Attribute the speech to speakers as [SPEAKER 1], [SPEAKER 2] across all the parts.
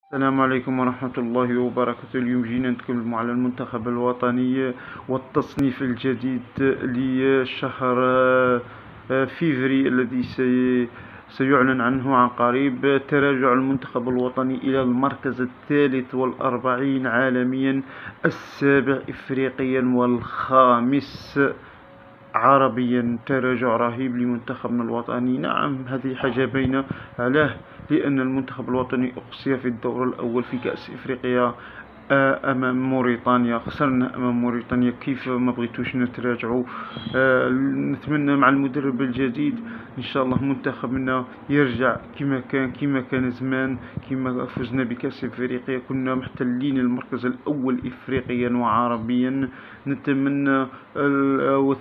[SPEAKER 1] السلام عليكم ورحمة الله وبركاته. اليوم جينا نتكلم على المنتخب الوطني والتصنيف الجديد لشهر فيفري الذي سيعلن عنه عن قريب. تراجع المنتخب الوطني إلى المركز 43 عالميا، 7 إفريقيا، و5 عربيا. تراجع رهيب لمنتخبنا الوطني. نعم، هذه حاجة باينة. علاه؟ لأن المنتخب الوطني أقصي في الدور الأول في كأس إفريقيا أمام موريتانيا. خسرنا أمام موريتانيا. كيف ما بغيتوش نتراجعوا؟ نتمنى مع المدرب الجديد إن شاء الله منتخبنا يرجع كما كان زمان. كما فزنا بكأس إفريقيا كنا محتلين المركز الأول إفريقيا وعربيا. نتمنى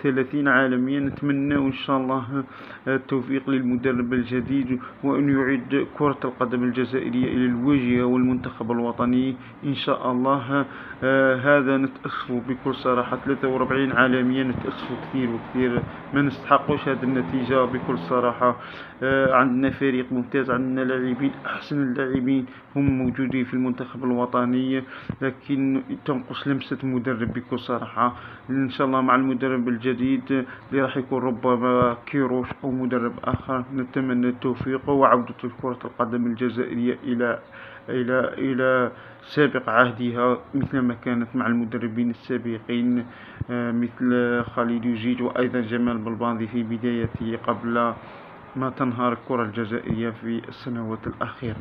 [SPEAKER 1] 30 عالميا. نتمنى إن شاء الله التوفيق للمدرب الجديد، وأن يعيد كرة القدم الجزائرية إلى الواجهة والمنتخب الوطني إن شاء الله. هذا نتأسف بكل صراحة. 43 عالميا نتأسف كثير وكثير، ما نستحقوش هذه النتيجة بكل صراحة. عندنا فريق ممتاز، عندنا لاعبين، أحسن اللاعبين هم موجودين في المنتخب الوطني، لكن تنقص لمسة مدرب بكل صراحة. إن شاء الله مع المدرب الجديد اللي راح يكون ربما كيروش أو مدرب آخر، نتمنى التوفيق وعودة كرة القدم الجزائرية إلى سابق عهدها، مثل ما كانت مع المدربين السابقين مثل خالد يجيج وأيضا جمال بلباضي في بدايته قبل ما تنهار الكرة الجزائرية في السنوات الأخيرة.